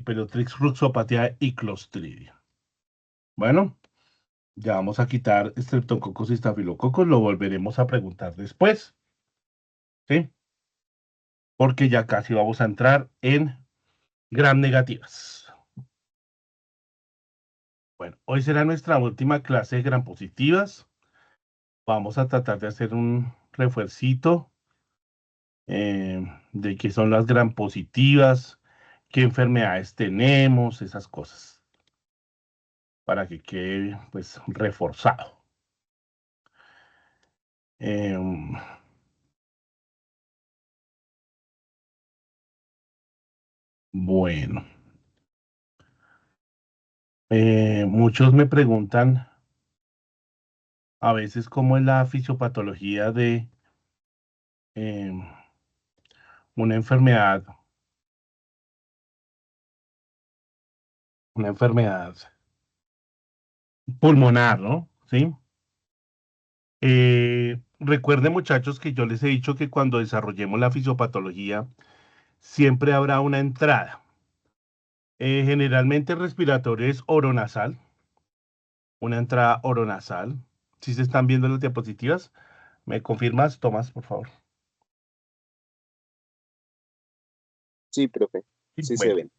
Hiperiotrix, Ruxopatía y Clostridium. Bueno, ya vamos a quitar Streptococcus y Staphylococcus, lo volveremos a preguntar después, ¿sí? Porque ya casi vamos a entrar en gram negativas. Bueno, hoy será nuestra última clase de gram positivas. Vamos a tratar de hacer un refuercito de qué son las gram positivas, qué enfermedades tenemos, esas cosas, para que quede pues reforzado. Bueno, muchos me preguntan a veces cómo es la fisiopatología de em, una enfermedad pulmonar, ¿no? ¿Sí? Recuerden, muchachos, que yo les he dicho que cuando desarrollemos la fisiopatología, siempre habrá una entrada. Generalmente el respiratorio es oronasal, una entrada oronasal. Si se están viendo las diapositivas, ¿me confirmas, Tomás, por favor? Sí, profe, Sí, sí se bueno, ven.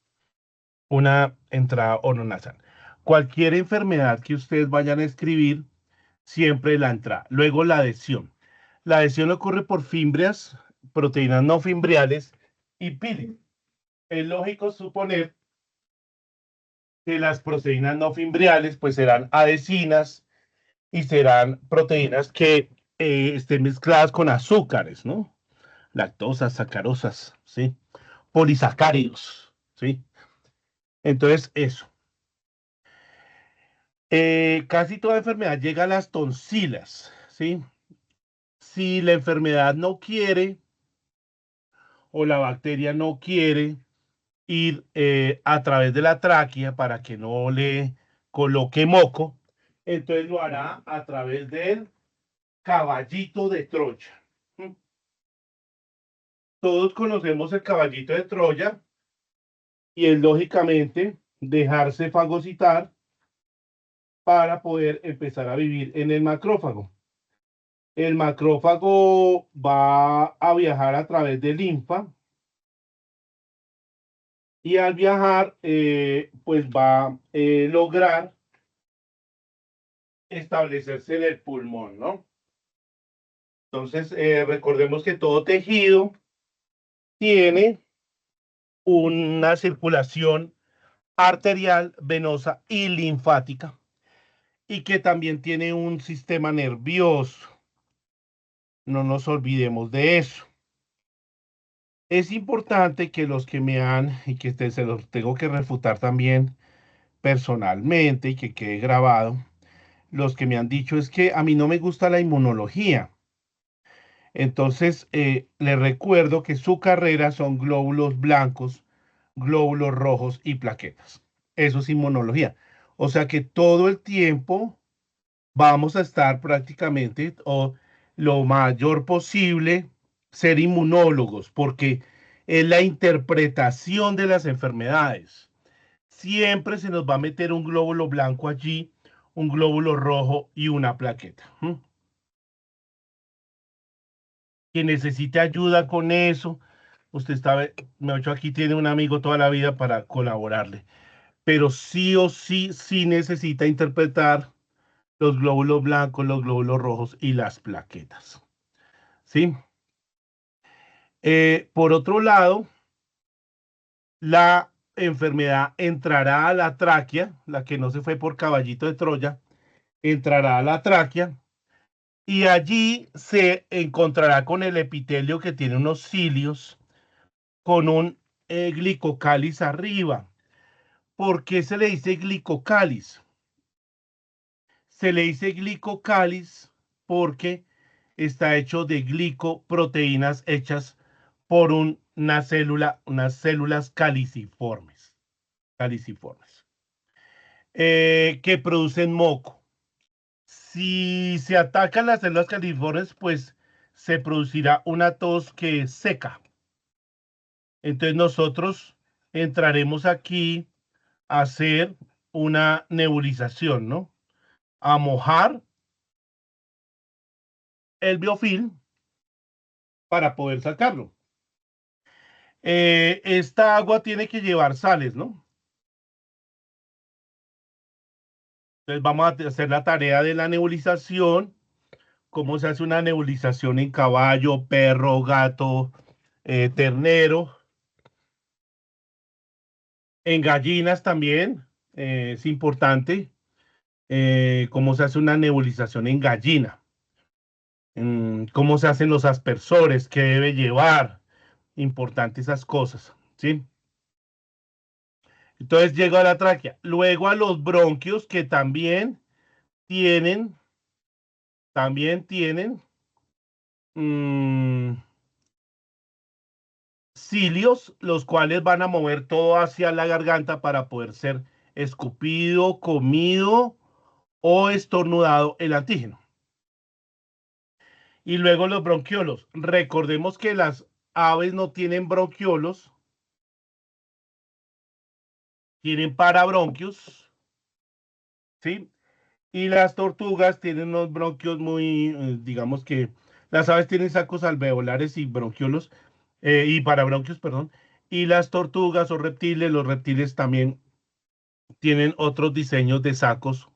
una entrada oronasal. Cualquier enfermedad que ustedes vayan a escribir, siempre la entrada. Luego la adhesión. La adhesión ocurre por fimbrias, proteínas no fimbriales y pili. Es lógico suponer que las proteínas no fimbriales pues serán adhesinas y serán proteínas que estén mezcladas con azúcares, ¿no? Lactosas, sacarosas, ¿sí? Polisacáridos, ¿sí? Entonces, eso. Casi toda enfermedad llega a las tonsilas, ¿sí? Si la enfermedad no quiere o la bacteria no quiere ir a través de la tráquea para que no le coloque moco, entonces lo hará a través del caballito de Troya. Todos conocemos el caballito de Troya y es lógicamente dejarse fagocitar para poder empezar a vivir en el macrófago. El macrófago va a viajar a través de linfa y al viajar, pues va a lograr establecerse en el pulmón, ¿no? Entonces, recordemos que todo tejido tiene una circulación arterial, venosa y linfática, y que también tiene un sistema nervioso. No nos olvidemos de eso. Es importante que los que me han, y que se los tengo que refutar también personalmente y que quede grabado, los que me han dicho es que a mí no me gusta la inmunología. Entonces, les recuerdo que su carrera son glóbulos blancos, glóbulos rojos y plaquetas. Eso es inmunología. O sea que todo el tiempo vamos a estar prácticamente o lo mayor posible ser inmunólogos, porque es la interpretación de las enfermedades. Siempre se nos va a meter un glóbulo blanco allí, un glóbulo rojo y una plaqueta. Quien necesite ayuda con eso, usted está, me ha dicho aquí tiene un amigo toda la vida para colaborarle, pero sí o sí, sí necesita interpretar los glóbulos blancos, los glóbulos rojos y las plaquetas. ¿Sí? Por otro lado, la enfermedad entrará a la tráquea, la que no se fue por caballito de Troya, entrará a la tráquea y allí se encontrará con el epitelio que tiene unos cilios con un glicocáliz arriba. ¿Por qué se le dice glicocáliz? Se le dice glicocáliz porque está hecho de glicoproteínas hechas por una célula, unas células caliciformes, que producen moco. Si se atacan las células caliciformes, pues se producirá una tos que es seca. Entonces nosotros entraremos aquí a hacer una nebulización, ¿no? A mojar el biofilm para poder sacarlo. Esta agua tiene que llevar sales, ¿no? Entonces vamos a hacer la tarea de la nebulización. ¿Cómo se hace una nebulización en caballo, perro, gato, ternero? En gallinas también es importante. ¿Cómo se hace una nebulización en gallina? ¿Cómo se hacen los aspersores? ¿Qué debe llevar? Importante esas cosas, ¿sí? Entonces llego a la tráquea. Luego a los bronquios que tienen, también tienen mmm, cilios, los cuales van a mover todo hacia la garganta para poder ser escupido, comido o estornudado el antígeno. Y luego los bronquiolos. Recordemos que las aves no tienen bronquiolos, tienen parabronquios, ¿sí? Y las tortugas tienen unos bronquios muy, digamos que las aves tienen sacos alveolares y bronquiolos, y parabronquios, perdón. Y las tortugas o reptiles, los reptiles también tienen otros diseños de sacos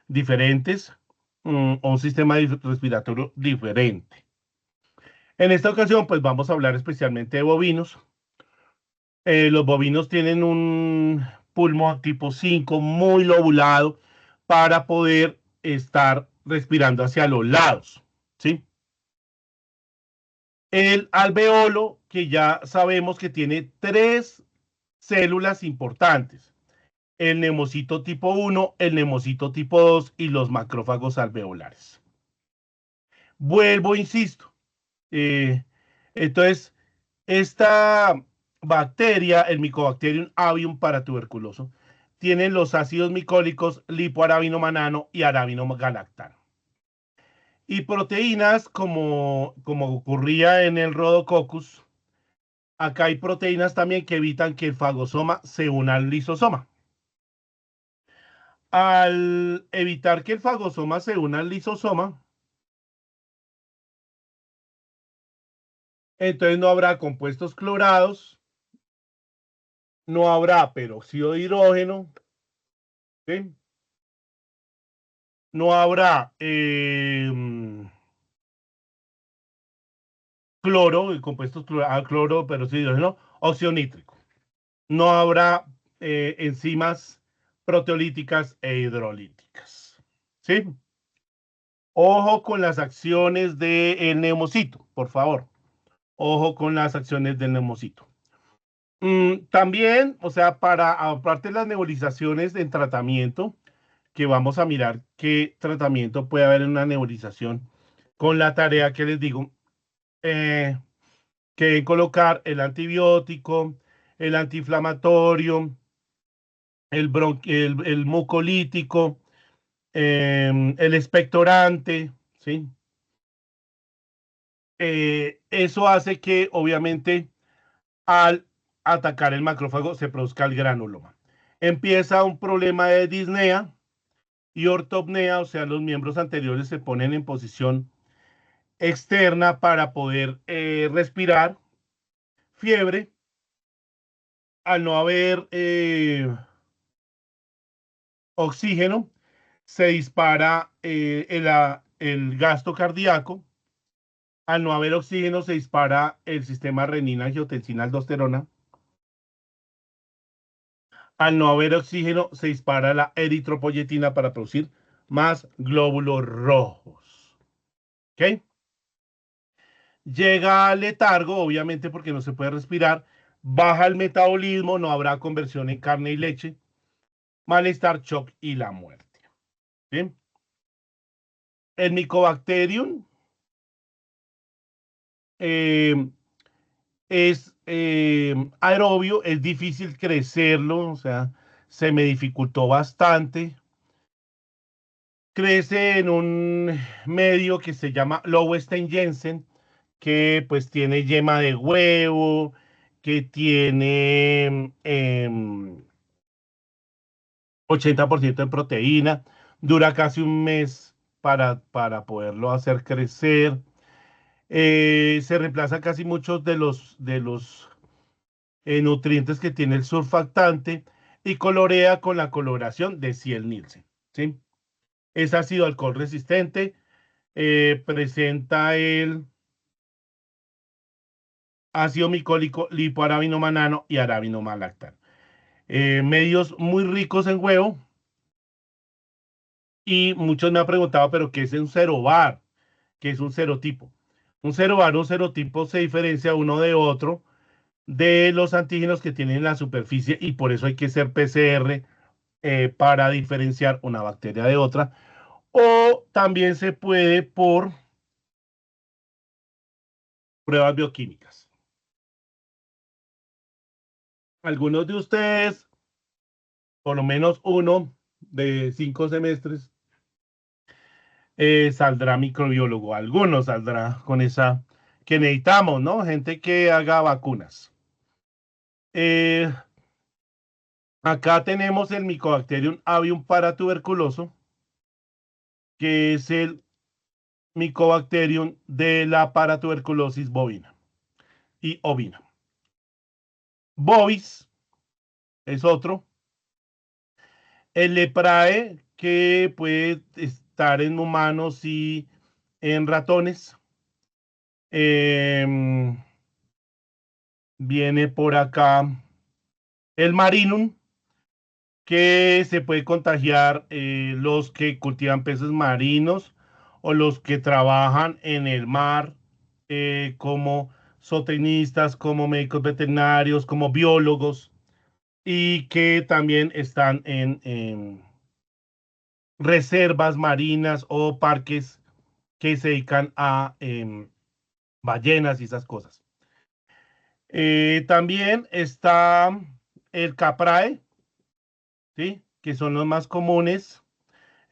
diferentes, o un sistema respiratorio diferente. En esta ocasión, pues vamos a hablar especialmente de bovinos. Los bovinos tienen un pulmón tipo 5 muy lobulado para poder estar respirando hacia los lados, ¿sí? El alveolo, que ya sabemos que tiene tres células importantes: el nemocito tipo 1, el nemocito tipo 2 y los macrófagos alveolares. Vuelvo, insisto. Eh, entonces, esta bacteria, el Mycobacterium avium paratuberculoso, tiene los ácidos micólicos lipoarabinomanano y arabinogalactano. Y proteínas, como ocurría en el Rhodococcus, acá hay proteínas también que evitan que el fagosoma se una al lisosoma. Al evitar que el fagosoma se una al lisosoma, entonces no habrá compuestos clorados, no habrá peróxido de hidrógeno, ¿sí? No habrá cloro, compuestos cloro, peróxido de hidrógeno, óxido nítrico. No habrá enzimas proteolíticas e hidrolíticas, ¿sí? Ojo con las acciones del neumocito, por favor. Ojo con las acciones del neumocito. También, o sea, aparte de las nebulizaciones en tratamiento, que vamos a mirar qué tratamiento puede haber en una nebulización, con la tarea que les digo, que colocar el antibiótico, el antiinflamatorio, el mucolítico, el expectorante, ¿sí? Eso hace que, obviamente, al atacar el macrófago se produzca el granuloma. Empieza un problema de disnea y ortopnea, o sea, los miembros anteriores se ponen en posición externa para poder respirar, fiebre, al no haber oxígeno, se dispara el gasto cardíaco. Al no haber oxígeno, se dispara el sistema renina, angiotensina, aldosterona. Al no haber oxígeno, se dispara la eritropoyetina para producir más glóbulos rojos. ¿Ok? Llega al letargo, obviamente porque no se puede respirar. Baja el metabolismo, no habrá conversión en carne y leche. Malestar, shock y la muerte. ¿Bien? El Mycobacterium eh, es aerobio, es difícil crecerlo, o sea, se me dificultó bastante. Crece en un medio que se llama Lowenstein-Jensen, que pues tiene yema de huevo, que tiene 80% en proteína, dura casi un mes para poderlo hacer crecer. Se reemplaza casi muchos de los nutrientes que tiene el surfactante y colorea con la coloración de Ciel-Nielsen, ¿sí? Es ácido alcohol resistente, presenta el ácido micólico, lipoarabinomanano y arabinomalactano. Medios muy ricos en huevo y muchos me han preguntado, ¿pero qué es un cerobar? ¿Qué es un serotipo? Un cerobar o un serotipo se diferencia uno de otro de los antígenos que tienen en la superficie y por eso hay que hacer PCR para diferenciar una bacteria de otra. O también se puede por pruebas bioquímicas. Algunos de ustedes, por lo menos uno de 5 semestres, saldrá microbiólogo. Algunos saldrá con esa que necesitamos, ¿no? Gente que haga vacunas. Eh, Acá tenemos el Mycobacterium avium paratuberculoso, que es el Mycobacterium de la paratuberculosis bovina y ovina. Bovis es otro. El leprae, que puede estar en humanos y en ratones. Em, Viene por acá el marinum, que se puede contagiar los que cultivan peces marinos o los que trabajan en el mar como zootecnistas, como médicos veterinarios, como biólogos y que también están en reservas marinas o parques que se dedican a ballenas y esas cosas. También está el caprae, ¿sí? Que son los más comunes.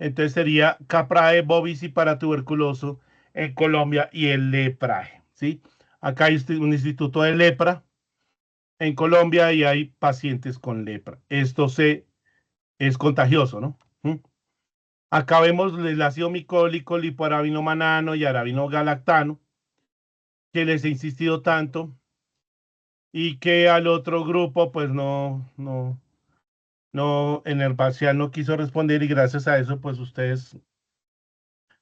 Entonces sería caprae, bovis y paratuberculoso en Colombia y el leprae, ¿sí? Acá hay un instituto de lepra en Colombia y hay pacientes con lepra. Es contagioso, ¿no? ¿Mm? Acá vemos el ácido micólico, lipoarabinomanano y arabinogalactano, que les he insistido tanto y que al otro grupo, pues no, en el parcial no quiso responder y gracias a eso, pues ustedes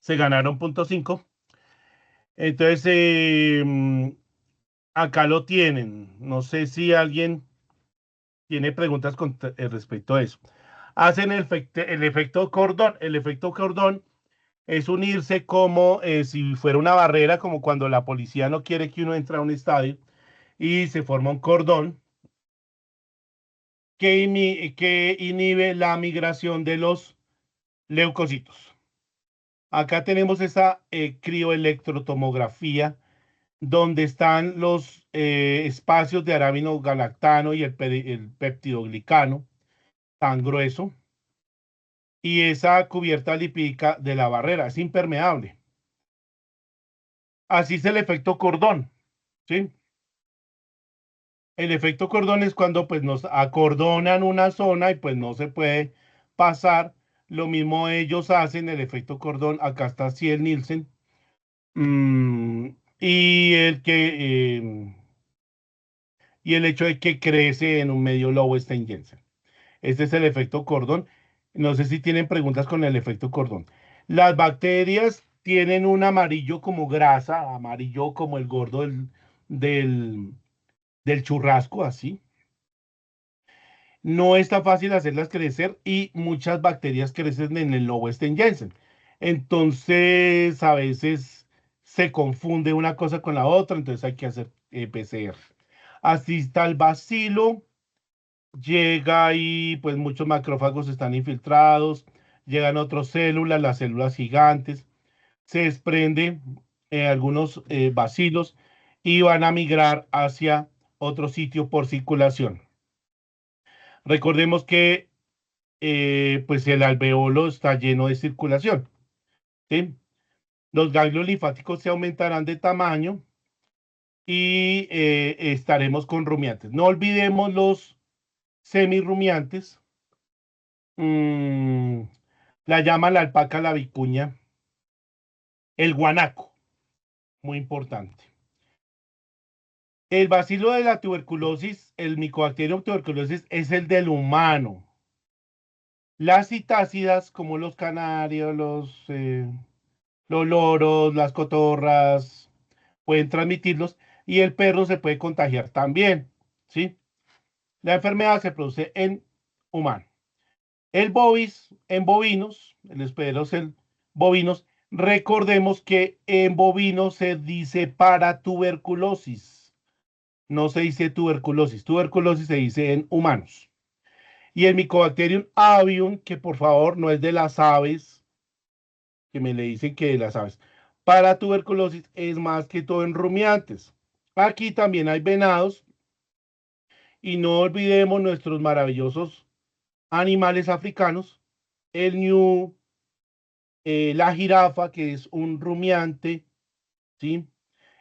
se ganaron .5. Entonces, acá lo tienen. No sé si alguien tiene preguntas respecto a eso. Hacen el efecto cordón. El efecto cordón es unirse como si fuera una barrera, como cuando la policía no quiere que uno entre a un estadio y se forma un cordón que inhibe la migración de los leucocitos. Acá tenemos esa crioelectrotomografía donde están los espacios de arabinogalactano y el peptidoglicano tan grueso y esa cubierta lipídica de la barrera es impermeable. Así es el efecto cordón, ¿sí? El efecto cordón es cuando pues nos acordonan una zona y pues no se puede pasar. Lo mismo ellos hacen el efecto cordón. Acá está Ciel-Nielsen. Y y el hecho de que crece en un medio Lowenstein-Jensen. Este es el efecto cordón. No sé si tienen preguntas con el efecto cordón. Las bacterias tienen un amarillo como grasa, amarillo como el gordo del, del churrasco, así. No es tan fácil hacerlas crecer y muchas bacterias crecen en el Lowenstein-Jensen. Entonces, a veces se confunde una cosa con la otra, entonces hay que hacer PCR. Así está el bacilo, llega y pues muchos macrófagos están infiltrados, llegan otras células, las células gigantes, se desprende algunos bacilos y van a migrar hacia otro sitio por circulación. Recordemos que pues el alveolo está lleno de circulación, ¿sí? Los ganglios linfáticos se aumentarán de tamaño y estaremos con rumiantes. No olvidemos los semirrumiantes. Mm, la llama la alpaca, la vicuña, el guanaco, muy importante. El bacilo de la tuberculosis, el micobacterium tuberculosis, es el del humano. Las citácidas, como los canarios, los loros, las cotorras, pueden transmitirlos y el perro se puede contagiar también, ¿sí? La enfermedad se produce en humano. El bovis, en bovinos, el hospedero es el bovinos. Recordemos que en bovinos se dice paratuberculosis, no se dice tuberculosis. Tuberculosis se dice en humanos. Y el Mycobacterium avium, que por favor no es de las aves, que me le dicen que de las aves. Para tuberculosis es más que todo en rumiantes. Aquí también hay venados y no olvidemos nuestros maravillosos animales africanos, el ñu, la jirafa, que es un rumiante, ¿sí?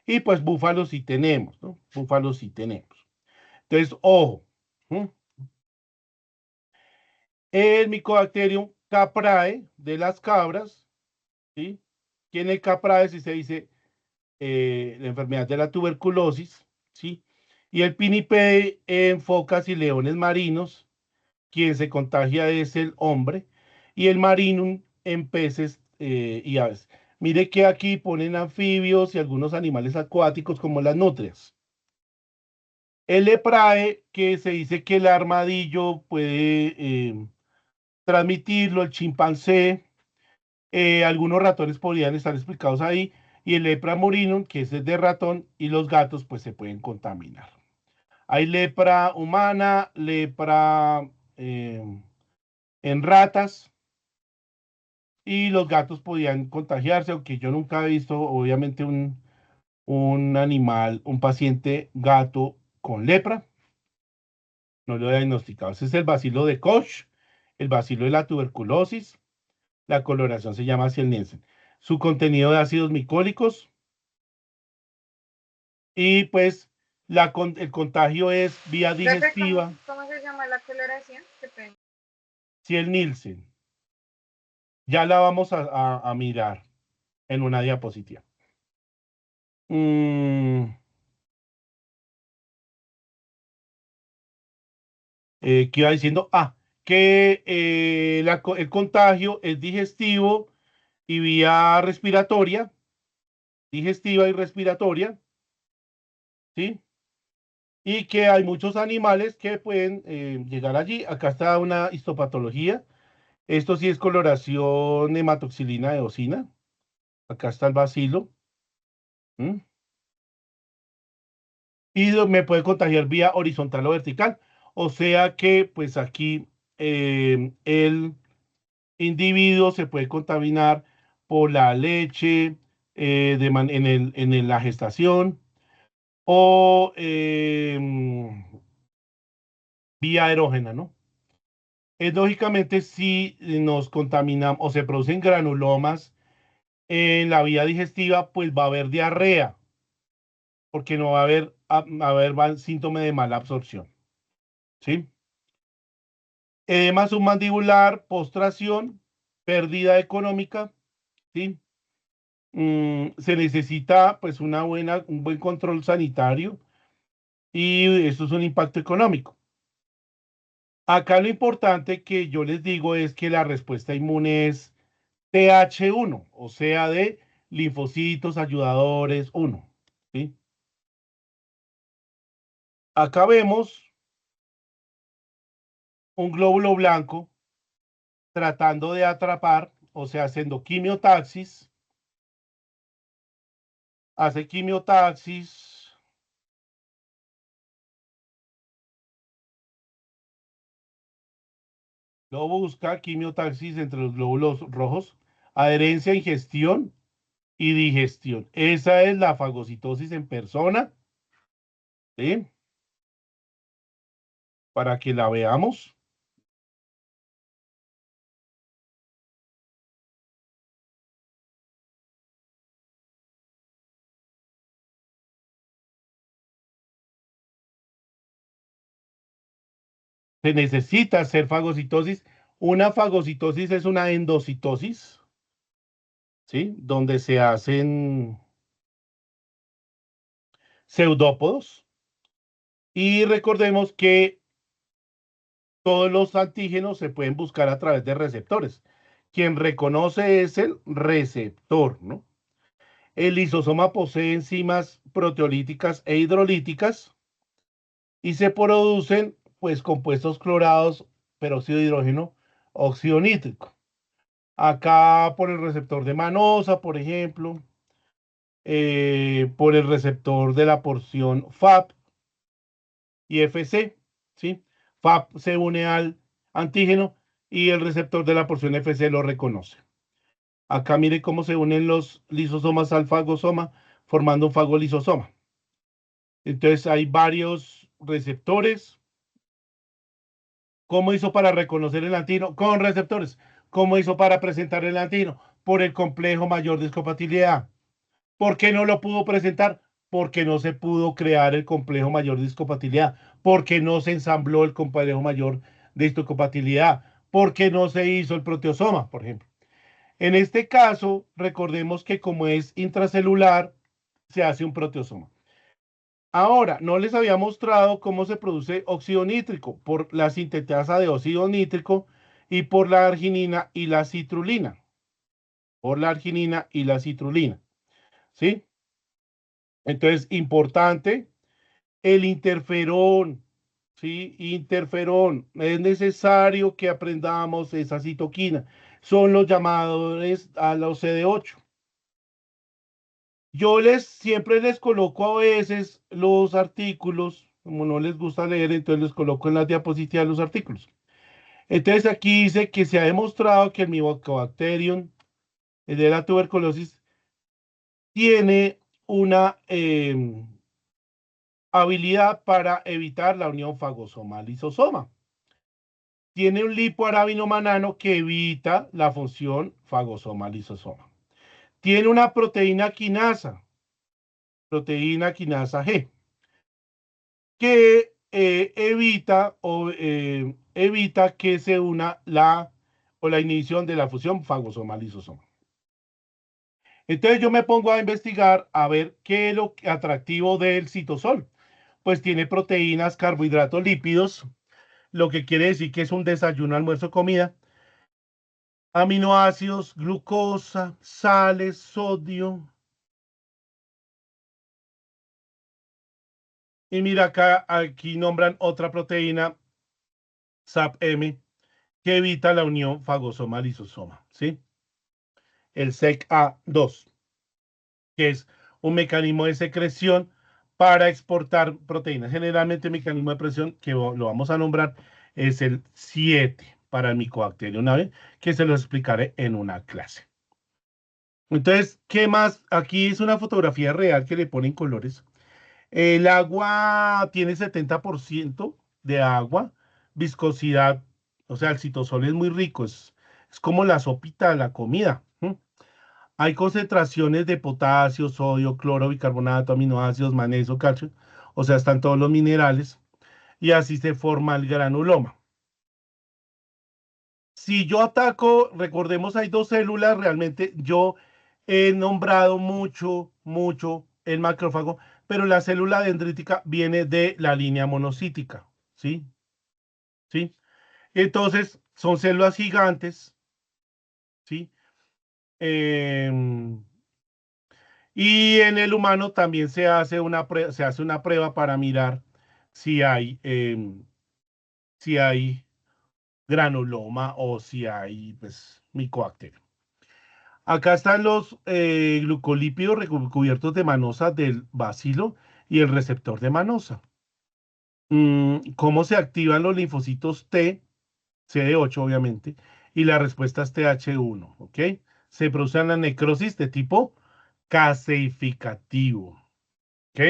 Y pues búfalos sí tenemos, ¿no? Búfalos sí tenemos. Entonces, ojo, ¿sí? El Mycobacterium caprae de las cabras, ¿sí? Que en el caprae sí se dice la enfermedad de la tuberculosis, ¿sí? Y el pinipede en focas y leones marinos, quien se contagia es el hombre, y el marinum en peces y aves. Mire que aquí ponen anfibios y algunos animales acuáticos como las nutrias. El leprae, que se dice que el armadillo puede transmitirlo, el chimpancé, algunos ratones podrían estar explicados ahí, y el lepra murinum, que es el de ratón, y los gatos pues se pueden contaminar. Hay lepra humana, lepra en ratas, y los gatos podían contagiarse, aunque yo nunca he visto, obviamente, un animal, un paciente gato con lepra, no lo he diagnosticado. Ese es el bacilo de Koch, el bacilo de la tuberculosis, la coloración se llama Nielsen. Su contenido de ácidos micólicos, y pues el contagio es vía Profe, digestiva, cómo se llama la coloración? Qué pena. Nielsen. Ya la vamos a mirar en una diapositiva. Mm, ¿Qué iba diciendo? Que el contagio es digestivo y vía respiratoria, digestiva y respiratoria, ¿sí? Y que hay muchos animales que pueden llegar allí. Acá está una histopatología. Esto sí es coloración hematoxilina eosina. Acá está el bacilo. ¿Mm? Y me puede contagiar vía horizontal o vertical. O sea que, pues aquí el individuo se puede contaminar por la leche en la gestación o vía erógena, ¿no? Lógicamente, si nos contaminamos o se producen granulomas en la vía digestiva, pues va a haber diarrea, porque no va a haber, síntoma de mala absorción, ¿sí? Edema submandibular, postración, pérdida económica, ¿sí? Se necesita pues un buen control sanitario y eso es un impacto económico. Acá lo importante que yo les digo es que la respuesta inmune es TH1, o sea, de linfocitos ayudadores 1, ¿sí? Acá vemos un glóbulo blanco tratando de atrapar, o sea, haciendo quimiotaxis, hace quimiotaxis, lo busca, quimiotaxis entre los glóbulos rojos, adherencia, ingestión y digestión. Esa es la fagocitosis en persona, ¿sí? Para que la veamos. Se necesita hacer fagocitosis. Una fagocitosis es una endocitosis, ¿sí? Donde se hacen pseudópodos. Y recordemos que todos los antígenos se pueden buscar a través de receptores. Quien reconoce es el receptor, ¿no? El lisosoma posee enzimas proteolíticas e hidrolíticas y se producen, pues, compuestos clorados, peróxido de hidrógeno, óxido nítrico. Acá por el receptor de manosa, por ejemplo, por el receptor de la porción FAP y FC, ¿sí? FAP se une al antígeno y el receptor de la porción FC lo reconoce. Acá mire cómo se unen los lisosomas al fagosoma formando un fagolisosoma. Entonces hay varios receptores. ¿Cómo hizo para reconocer el antígeno? Con receptores. ¿Cómo hizo para presentar el antígeno? Por el complejo mayor de discompatibilidad. ¿Por qué no lo pudo presentar? Porque no se pudo crear el complejo mayor de discompatibilidad. Porque no se ensambló el complejo mayor de discompatibilidad. Porque no se hizo el proteosoma, por ejemplo. En este caso, recordemos que como es intracelular, se hace un proteosoma. Ahora, no les había mostrado cómo se produce óxido nítrico por la sintetasa de óxido nítrico y por la arginina y la citrulina. Por la arginina y la citrulina. ¿Sí? Entonces, importante, el interferón. ¿Sí? Interferón. Es necesario que aprendamos esa citoquina. Son los llamadores a los CD8. Yo siempre les coloco a veces los artículos, como no les gusta leer, entonces les coloco en las diapositivas los artículos. Entonces aquí dice que se ha demostrado que el Mycobacterium, el de la tuberculosis, tiene una habilidad para evitar la unión fagosoma-lisosoma. Tiene un lipoarabinomanano que evita la función fagosoma-lisosoma. Tiene una proteína quinasa G, que evita que se una la inhibición de la fusión fagosoma-lisosoma. Entonces yo me pongo a investigar a ver qué es lo atractivo del citosol. Pues tiene proteínas, carbohidratos, lípidos, lo que quiere decir que es un desayuno, almuerzo, comida, aminoácidos, glucosa, sales, sodio. Y mira acá, aquí nombran otra proteína, SAP-M, que evita la unión fagosoma-lisosoma, ¿sí? El SEC-A2, que es un mecanismo de secreción para exportar proteínas. Generalmente el mecanismo de presión, que lo vamos a nombrar, es el 7 para el Mycobacterium avium, que se lo explicaré en una clase. Entonces, ¿qué más? Aquí es una fotografía real que le ponen colores. El agua tiene 70% de agua, viscosidad, o sea, el citosol es muy rico, es como la sopita de la comida. Hay concentraciones de potasio, sodio, cloro, bicarbonato, aminoácidos, magnesio, calcio, o sea, están todos los minerales, y así se forma el granuloma. Si yo ataco, recordemos, hay dos células, realmente yo he nombrado mucho el macrófago, pero la célula dendrítica viene de la línea monocítica, ¿sí? ¿Sí? Entonces, son células gigantes, ¿sí? Y en el humano también se hace una prueba para mirar si si hay granuloma o si hay, pues, micobacteria. Acá están los glucolípidos recubiertos de manosa del bacilo y el receptor de manosa. ¿Cómo se activan los linfocitos T, CD8 obviamente, y las respuestas TH1? ¿Ok? Se produce la necrosis de tipo caseificativo. ¿Ok?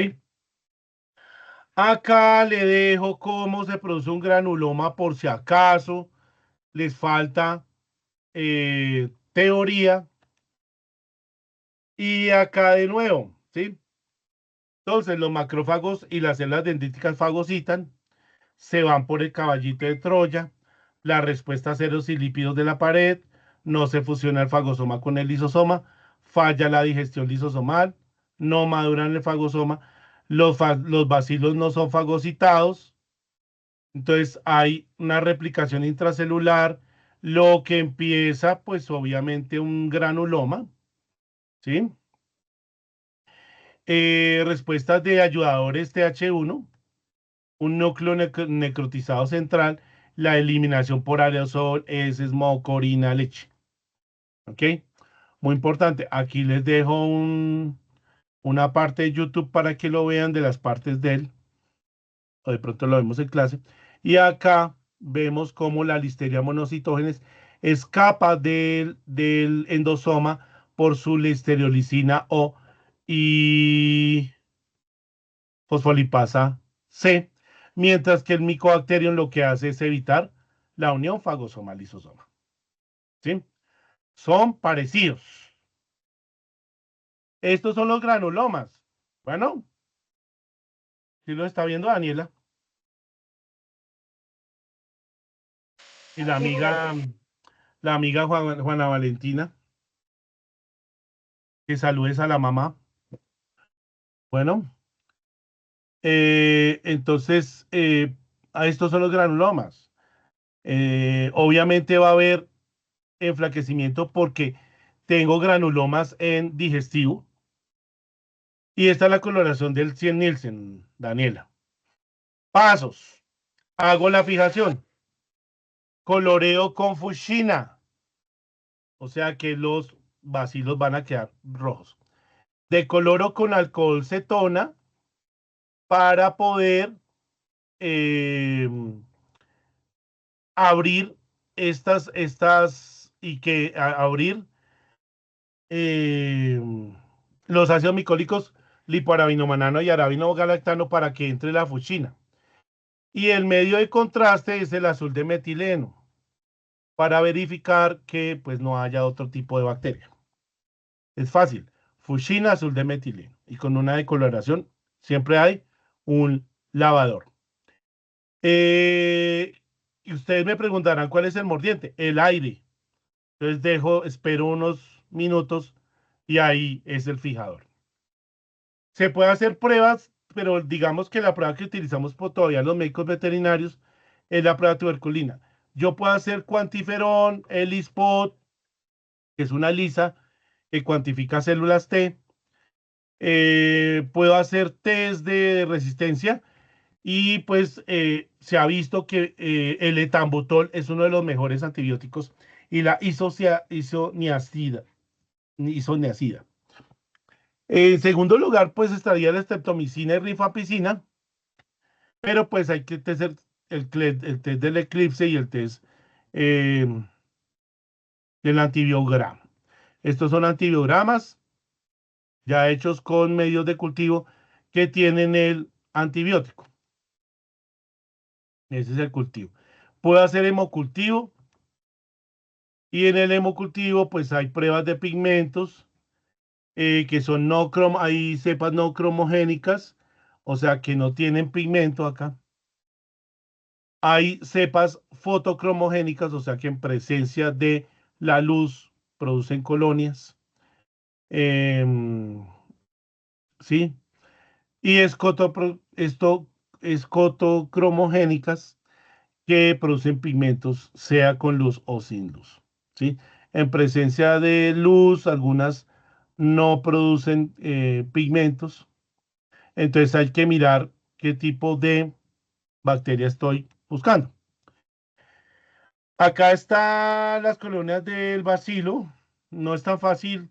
Acá le dejo cómo se produce un granuloma por si acaso les falta teoría. Y acá de nuevo, ¿sí? Entonces, los macrófagos y las células dendríticas fagocitan, se van por el caballito de Troya, la respuesta cero y lípidos de la pared, no se fusiona el fagosoma con el lisosoma, falla la digestión lisosomal, no maduran el fagosoma, los bacilos no son fagocitados, entonces hay una replicación intracelular, lo que empieza, pues obviamente un granuloma, ¿sí? Respuestas de ayudadores TH1, un núcleo necrotizado central, la eliminación por aerosol, es smoke, orina, leche. ¿Ok? Muy importante. Aquí les dejo una parte de YouTube para que lo vean de las partes de él. O de pronto lo vemos en clase. Y acá vemos cómo la Listeria monocitógenes escapa del endosoma por su listeriolizina O y fosfolipasa C, mientras que el Mycobacterium lo que hace es evitar la unión fagosoma-lisosoma. ¿Sí? Son parecidos. Estos son los granulomas. Bueno, si lo está viendo Daniela. Y la amiga Juana Valentina. Que saludes a la mamá. Bueno, entonces, a estos son los granulomas. Obviamente va a haber enflaquecimiento porque tengo granulomas en digestivo. Y esta es la coloración del 100 Nielsen, Daniela. Pasos. Hago la fijación. Coloreo con fuchsina. O sea que los bacilos van a quedar rojos. Decoloro con alcohol cetona para poder abrir estas y que abrir eh, los ácidos micólicos lipoarabinomanano y arabinogalactano para que entre la fuchsina. Y el medio de contraste es el azul de metileno para verificar que pues no haya otro tipo de bacteria. Es fácil. Fuchsina, azul de metileno. Y con una decoloración siempre hay un lavador. Y ustedes me preguntarán cuál es el mordiente. El aire. Entonces espero unos minutos y ahí es el fijador. Se puede hacer pruebas, pero digamos que la prueba que utilizamos por todavía los médicos veterinarios es la prueba tuberculina. Yo puedo hacer cuantiferón, ELISpot, que es una lisa que cuantifica células T. Puedo hacer test de resistencia y pues se ha visto que el etambutol es uno de los mejores antibióticos y la isoniazida. En segundo lugar, pues estaría la streptomicina y rifapicina, pero pues hay que hacer el test del eclipse y el test eh, del antibiograma. Estos son antibiogramas ya hechos con medios de cultivo que tienen el antibiótico. Ese es el cultivo. Puedo hacer hemocultivo y en el hemocultivo pues hay pruebas de pigmentos que son hay cepas no cromogénicas, o sea que no tienen pigmento acá. Hay cepas fotocromogénicas, o sea que en presencia de la luz producen colonias. ¿Sí? Y escotocromogénicas que producen pigmentos, sea con luz o sin luz. ¿Sí? En presencia de luz, algunas no producen pigmentos. Entonces hay que mirar qué tipo de bacteria estoy buscando. Acá están las colonias del bacilo. No es tan fácil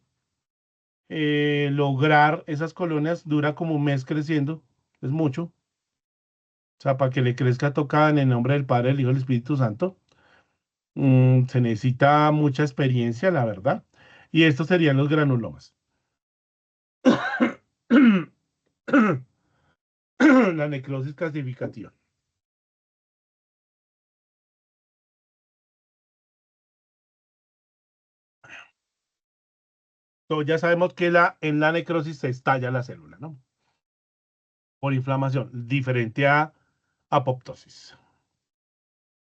lograr esas colonias. Dura como un mes creciendo. Es mucho. O sea, para que le crezca tocada en el nombre del Padre, del Hijo y del Espíritu Santo. Se necesita mucha experiencia, la verdad. Y estos serían los granulomas. La necrosis clasificativa. Entonces ya sabemos que en la necrosis se estalla la célula, ¿no? Por inflamación, diferente a apoptosis.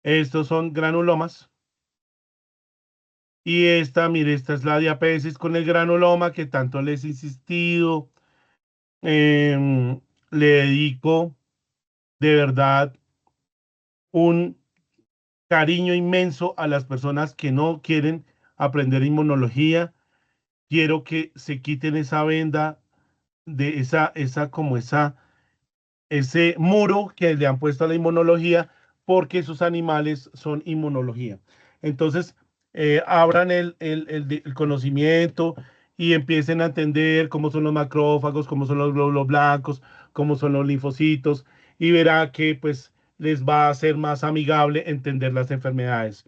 Estos son granulomas. Y esta, mire, esta es la diapesis con el granuloma que tanto les he insistido. Le dedico de verdad un cariño inmenso a las personas que no quieren aprender inmunología. Quiero que se quiten esa venda de ese muro que le han puesto a la inmunología, porque sus animales son inmunología. Entonces, abran el conocimiento y empiecen a entender cómo son los macrófagos, cómo son los glóbulos blancos, cómo son los linfocitos, y verá que pues les va a ser más amigable entender las enfermedades.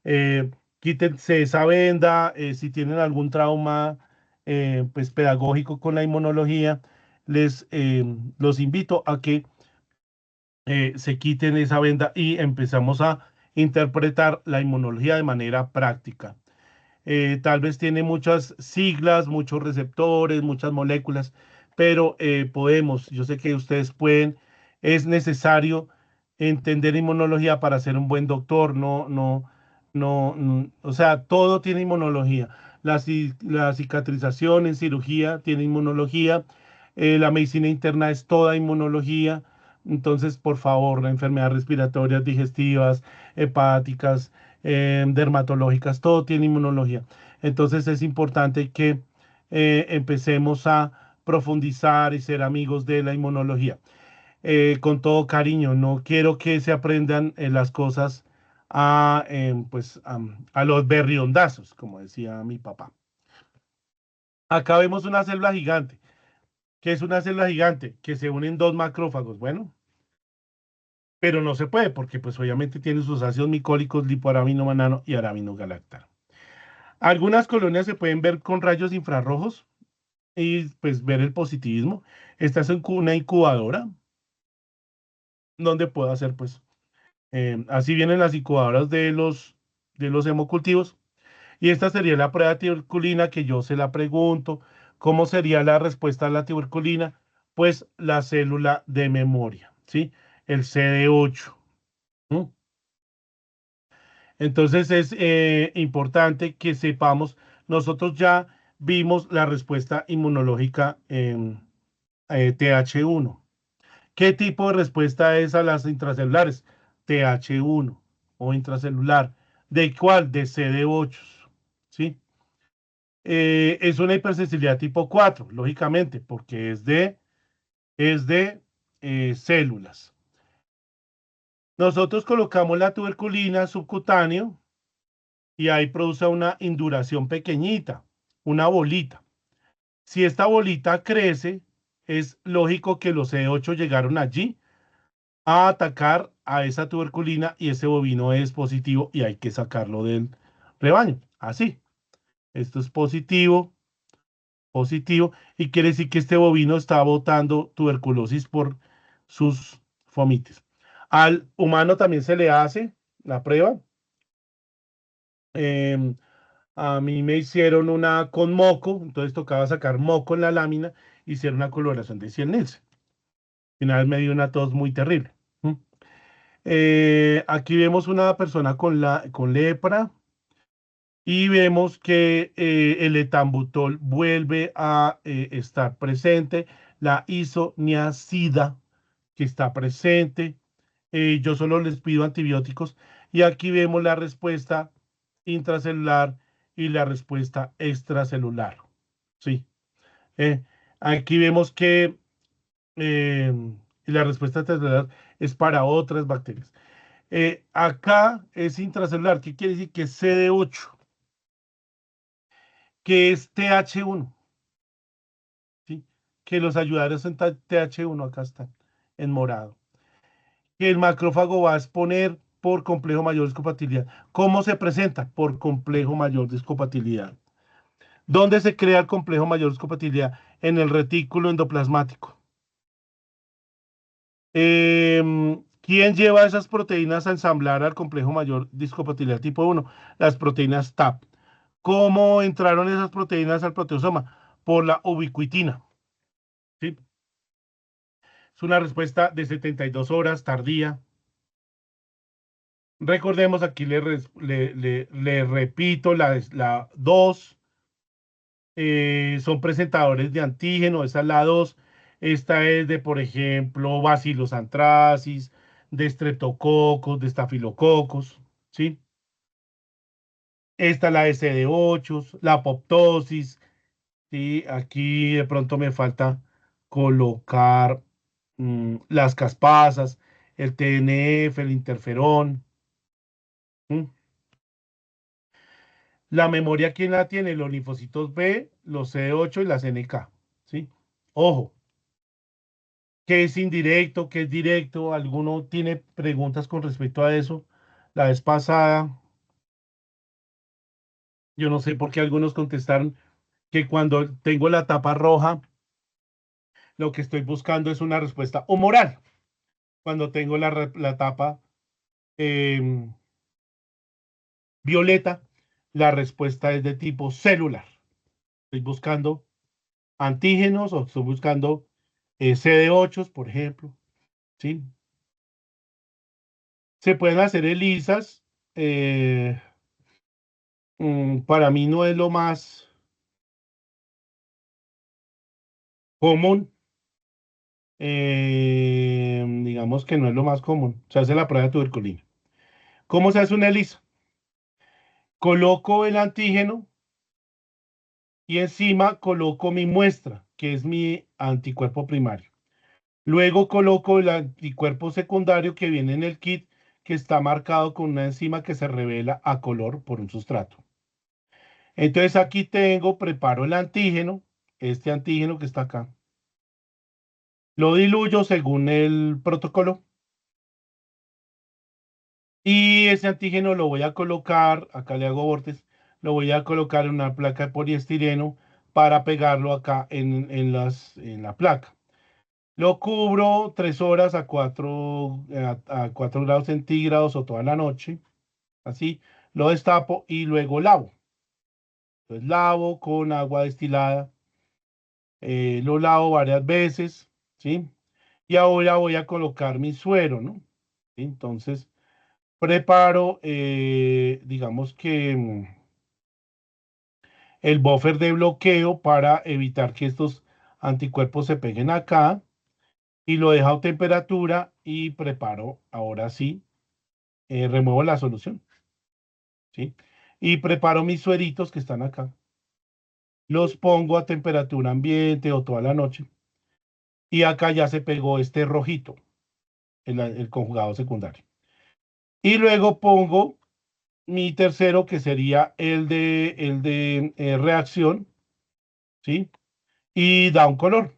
Eh, Quítense esa venda, si tienen algún trauma pues pedagógico con la inmunología, los invito a que se quiten esa venda y empezamos a interpretar la inmunología de manera práctica. Tal vez tiene muchas siglas, muchos receptores, muchas moléculas, pero yo sé que ustedes pueden, es necesario entender inmunología para ser un buen doctor, o sea, todo tiene inmunología. La cicatrización en cirugía tiene inmunología, la medicina interna es toda inmunología. Entonces, por favor, enfermedades respiratorias, digestivas, hepáticas, dermatológicas, todo tiene inmunología. Entonces es importante que empecemos a profundizar y ser amigos de la inmunología. Con todo cariño, no quiero que se aprendan las cosas a los berriondazos, como decía mi papá. Acá vemos una célula gigante. ¿Qué es una célula gigante? Que se unen dos macrófagos. Bueno, pero no se puede porque pues obviamente tiene sus ácidos micólicos, lipoaraminomanano y araminogalactano. Algunas colonias se pueden ver con rayos infrarrojos y pues ver el positivismo. Esta es una incubadora donde puedo hacer pues, así vienen las incubadoras de los hemocultivos. Y esta sería la prueba de tuberculina que yo se la pregunto. ¿Cómo sería la respuesta a la tuberculina? Pues la célula de memoria, ¿sí? El CD8. ¿Mm? Entonces es importante que sepamos, nosotros ya vimos la respuesta inmunológica en TH1. ¿Qué tipo de respuesta es a las intracelulares? TH1 o intracelular. ¿De cuál? De CD8. ¿Sí? Es una hipersensibilidad tipo 4, lógicamente, porque es de células. Nosotros colocamos la tuberculina subcutáneo y ahí produce una induración pequeñita, una bolita. Si esta bolita crece, es lógico que los CD8 llegaron allí a atacar a esa tuberculina y ese bovino es positivo y hay que sacarlo del rebaño. Así, esto es positivo, positivo, y quiere decir que este bovino está botando tuberculosis por sus fomites. Al humano también se le hace la prueba. Eh, A mí me hicieron una con moco, entonces tocaba sacar moco en la lámina, hicieron una coloración de 100 Nielsen. Al final me dio una tos muy terrible. ¿Mm? Aquí vemos una persona con lepra y vemos que el etambutol vuelve a estar presente, la isoniazida que está presente. Yo solo les pido antibióticos y aquí vemos la respuesta intracelular y la respuesta extracelular. Sí. Eh, Aquí vemos que eh, la respuesta extracelular es para otras bacterias. Acá es intracelular, ¿qué quiere decir? Que es CD8, que es TH1, ¿sí? Que los ayudantes en TH1 acá están, en morado. Que el macrófago va a exponer por complejo mayor discompatibilidad. ¿Cómo se presenta? Por complejo mayor discompatibilidad. ¿Dónde se crea el complejo mayor discompatibilidad? En el retículo endoplasmático. ¿Quién lleva esas proteínas a ensamblar al complejo mayor discompatibilidad tipo 1? Las proteínas TAP. ¿Cómo entraron esas proteínas al proteosoma? Por la ubiquitina. ¿Sí? Es una respuesta de 72 horas, tardía. Recordemos, aquí le repito, la 2 son presentadores de antígeno, esa es la 2. Esta es de, por ejemplo, Bacillus anthracis, de estreptococos, de estafilococos, ¿sí? Esta es la SD8, la apoptosis, ¿sí? Aquí de pronto me falta colocar las caspasas, el TNF, el interferón. ¿Mm? La memoria, ¿quién la tiene? Los linfocitos B, los CD8 y las NK, ¿sí? Ojo, ¿qué es indirecto? ¿Qué es directo? ¿Alguno tiene preguntas con respecto a eso? La vez pasada, yo no sé por qué algunos contestaron que cuando tengo la tapa roja, lo que estoy buscando es una respuesta humoral. Cuando tengo la tapa violeta, la respuesta es de tipo celular. Estoy buscando antígenos o estoy buscando CD8, por ejemplo, ¿sí? Se pueden hacer ELISAs. Para mí no es lo más común. Digamos que no es lo más común. Se hace la prueba de tuberculina. ¿Cómo se hace una ELISA? Coloco el antígeno y encima coloco mi muestra, que es mi anticuerpo primario. Luego coloco el anticuerpo secundario que viene en el kit, que está marcado con una enzima que se revela a color por un sustrato. Entonces aquí preparo el antígeno, este antígeno que está acá. Lo diluyo según el protocolo. Y ese antígeno lo voy a colocar, acá le hago bordes, lo voy a colocar en una placa de poliestireno para pegarlo acá en la placa. Lo cubro 3 horas a 4 grados centígrados o toda la noche. Así, lo destapo y luego lavo. Entonces lavo con agua destilada. Lo lavo varias veces, ¿sí? Y ahora voy a colocar mi suero, ¿no? ¿Sí? Entonces, preparo, digamos que el buffer de bloqueo para evitar que estos anticuerpos se peguen acá y lo dejo a temperatura y preparo, ahora sí, remuevo la solución, ¿sí? Y preparo mis sueritos que están acá. Los pongo a temperatura ambiente o toda la noche. Y acá ya se pegó este rojito, el conjugado secundario. Y luego pongo mi tercero, que sería el de reacción, ¿sí? Y da un color.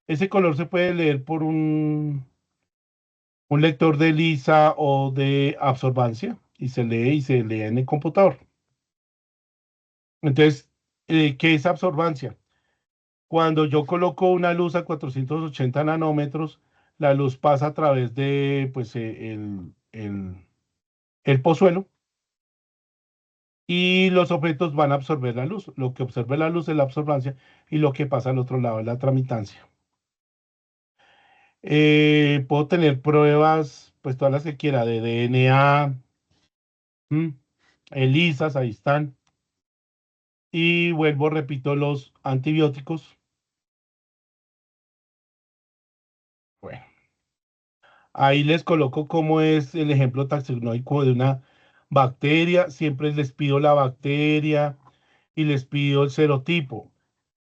Ese color se puede leer por un lector de lisa o de absorbancia y se lee en el computador. Entonces, ¿qué es absorbancia? Cuando yo coloco una luz a 480 nanómetros, la luz pasa a través de pues, el pozuelo y los objetos van a absorber la luz. Lo que absorbe la luz es la absorbancia y lo que pasa al otro lado es la tramitancia. Puedo tener pruebas, pues todas las que quiera, de DNA, ELISAs, ahí están. Y vuelvo, repito, los antibióticos. Bueno, ahí les coloco cómo es el ejemplo taxonómico de una bacteria. Siempre les pido la bacteria y les pido el serotipo.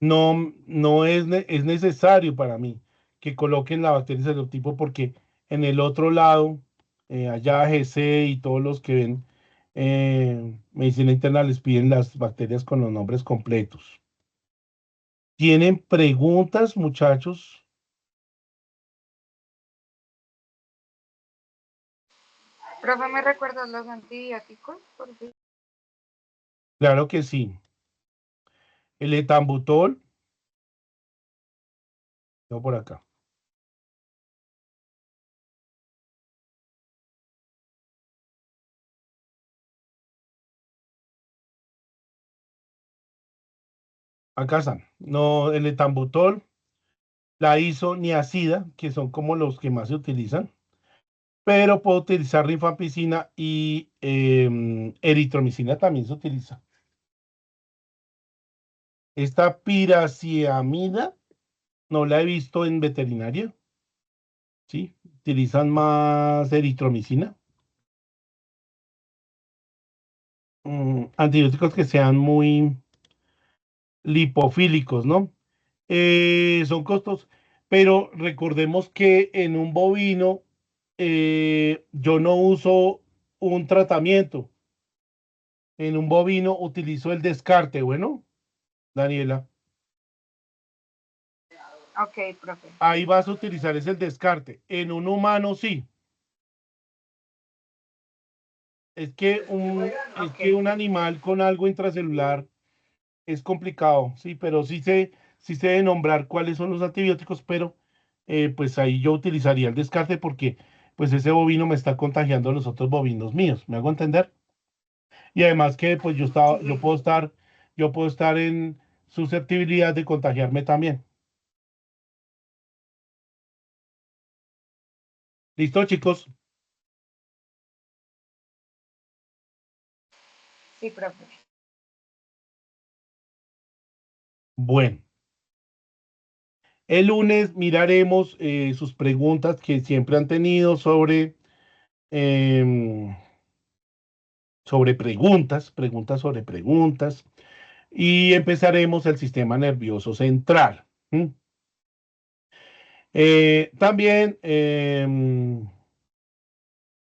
No, no es, es necesario para mí que coloquen la bacteria y serotipo porque en el otro lado, allá GC y todos los que ven medicina interna les piden las bacterias con los nombres completos. ¿Tienen preguntas, muchachos? Profe, ¿me recuerdas los antibióticos? Por fin. Claro que sí. El etambutol, no por acá. Acá están. No, el etambutol la isoniazida, que son como los que más se utilizan, pero puedo utilizar rifampicina y eritromicina también se utiliza. Esta piraciamida no la he visto en veterinaria, ¿sí? Utilizan más eritromicina. Antibióticos que sean muy lipofílicos, ¿no? Son costos, pero recordemos que en un bovino yo no uso un tratamiento. En un bovino utilizo el descarte, bueno, Daniela. Ok, profe. Ahí vas a utilizar es el descarte. En un humano sí. Es que un animal con algo intracelular es complicado, sí, pero sí sé de nombrar cuáles son los antibióticos, pero pues ahí yo utilizaría el descarte porque pues ese bovino me está contagiando a los otros bovinos míos, ¿me hago entender? Y además que pues Sí, sí, sí. yo puedo estar en susceptibilidad de contagiarme también. ¿Listo, chicos? Sí, profe. Bueno, el lunes miraremos sus preguntas que siempre han tenido em, sobre preguntas sobre preguntas, y empezaremos el sistema nervioso central. ¿Mm? También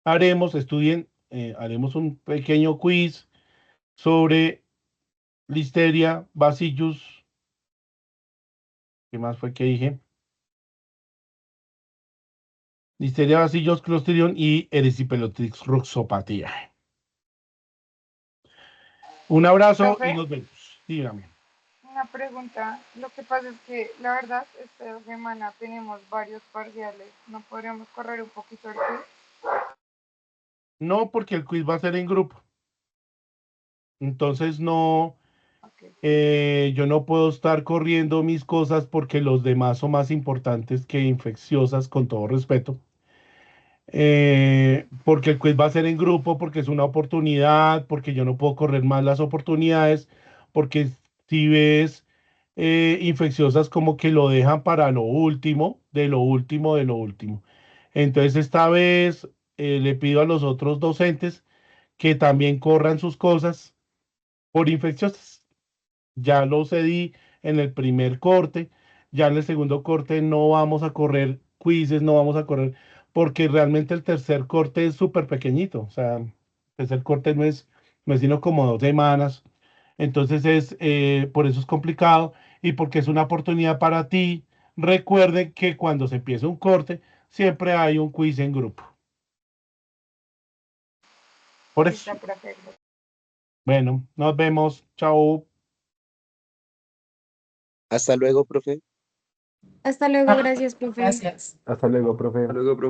haremos un pequeño quiz sobre Listeria, Bacillus, ¿qué más fue que dije? Listeria, Bacillus, Clostridium y Erysipelotrix roxopatía. Un abrazo y Profe, nos vemos. Dígame. una pregunta. Lo que pasa es que la verdad esta semana tenemos varios parciales. ¿No podríamos correr un poquito el quiz? No, porque el quiz va a ser en grupo. Entonces no, Ok. yo no puedo estar corriendo mis cosas porque los demás son más importantes que infecciosas, con todo respeto. Porque el quiz va a ser en grupo, porque es una oportunidad, porque yo no puedo correr más las oportunidades, porque si ves infecciosas como que lo dejan para lo último, de lo último, de lo último. Entonces esta vez le pido a los otros docentes que también corran sus cosas por infecciosas. Ya lo cedí en el primer corte, ya en el segundo corte no vamos a correr quizzes, no vamos a correr, porque realmente el tercer corte es súper pequeñito, o sea, el tercer corte no es sino como 2 semanas, entonces por eso es complicado y porque es una oportunidad para ti. Recuerden que cuando se empieza un corte, siempre hay un quiz en grupo. Por eso, Listo, profe. bueno, nos vemos, chao. Hasta luego, profe. Hasta luego, gracias, profe. Hasta luego, profe. Hasta luego, profe.